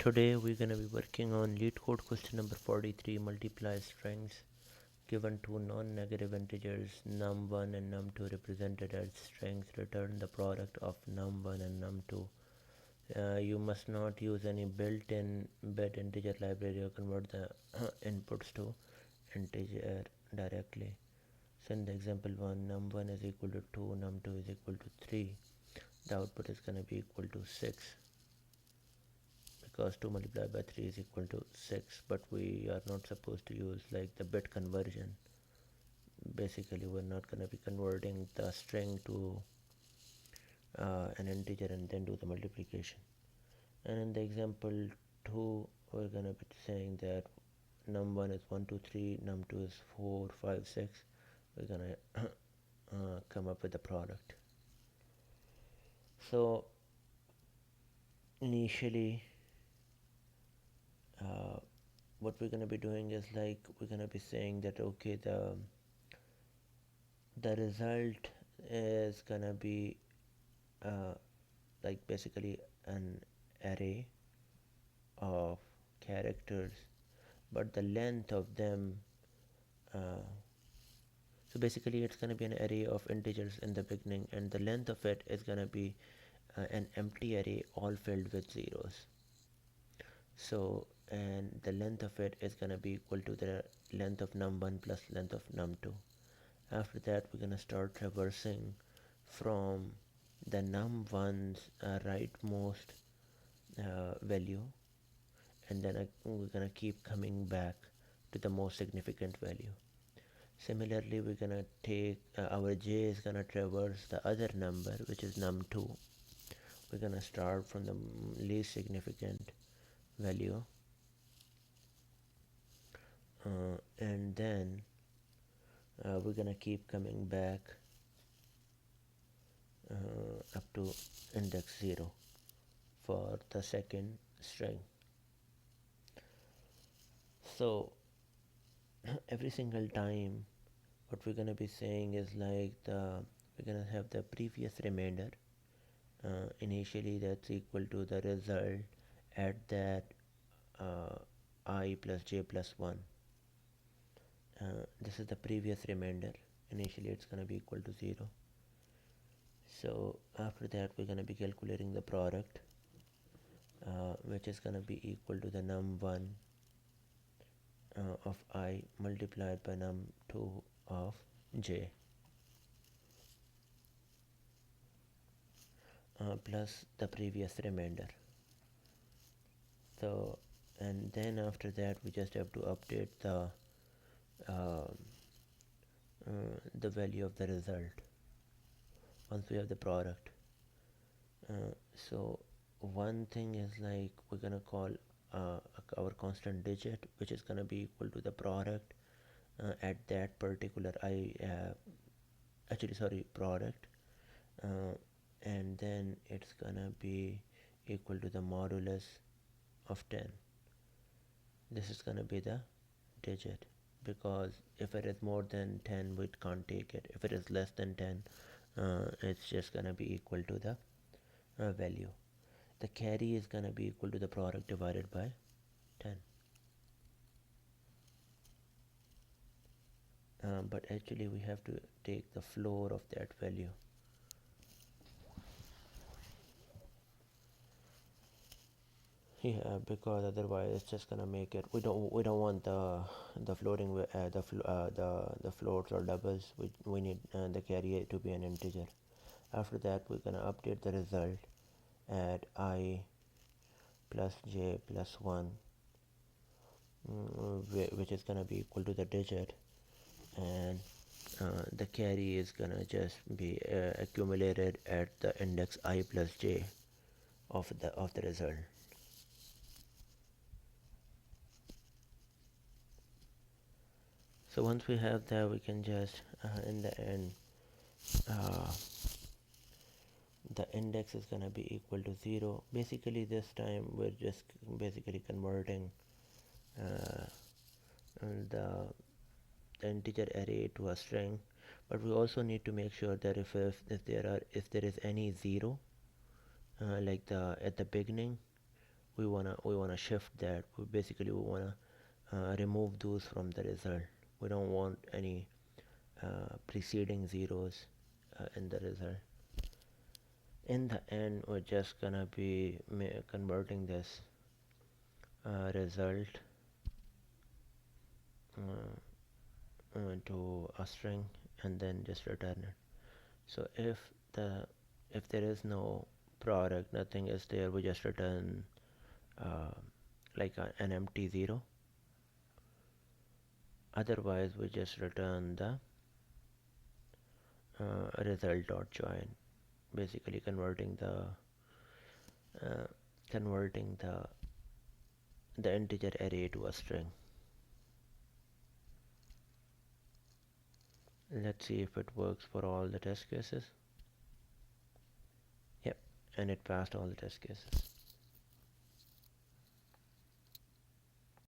Today we're going to be working on Leetcode question number 43, multiply strings given two non-negative integers num1 and num2 represented as strings. Return the product of num1 and num2. You must not use any built-in bit integer library or convert the inputs to integer directly. So in the example 1, num1 is equal to 2, num2 is equal to 3. The output is going to be equal to 6, because 2 multiplied by 3 is equal to 6, but we are not supposed to use like the bit conversion. Basically we're not going to be converting the string to an integer and then do the multiplication. And in the example 2 we're going to be saying that num1 is 1 2 3, num2 is 4 5 6. We're going to come up with the product. So initially what we're going to be doing is like we're going to be saying that okay, the result is going to be like basically an array of characters, but the length of them so basically it's going to be an array of integers in the beginning, and the length of it is going to be an empty array all filled with zeros. So and the length of it is going to be equal to the length of num1 plus length of num2. After that we're going to start traversing from the num1's rightmost value, and then we're going to keep coming back to the most significant value. Similarly, we're going to take our j is going to traverse the other number, which is num2. We're going to start from the least significant value, and then we're going to keep coming back up to index 0 for the second string. So every single time what we're going to be saying is like we're going to have the previous remainder initially that's equal to the result at that I plus j plus 1. This is the previous remainder. Initially it's going to be equal to 0. So after that we're going to be calculating the product, which is going to be equal to the num1 of I multiplied by num2 of j plus the previous remainder. So and then after that we just have to update the value of the result once we have the product. So one thing is like we're gonna call our constant digit, which is gonna be equal to the product at that particular product, and then it's gonna be equal to the modulus of 10. This is gonna be the digit, because if it is more than 10 we can't take it. If it is less than 10, it's just gonna be equal to the value. The carry is gonna be equal to the product divided by 10. But actually we have to take the floor of that value. Yeah, because otherwise it's just gonna make it. We don't want the floating the floats or doubles. We need the carry to be an integer. After that we're gonna update the result at I plus j plus 1, which is gonna be equal to the digit, and the carry is gonna just be accumulated at the index I plus j of the result. So once we have that, we can just in the end the index is gonna be equal to 0. Basically this time we're just basically converting uh, the integer array to a string, but we also need to make sure that if there is any 0 like at the beginning we wanna shift that. We wanna remove those from the result. We don't want any preceding zeros in the result. In the end, we're just gonna be converting this result to a string and then just return it. So if there is no product, nothing is there, we just return uh, like an empty zero. Otherwise we just return the result dot join, basically uh, converting the integer array to a string. Let's see if it works for all the test cases. Yep, and it passed all the test cases.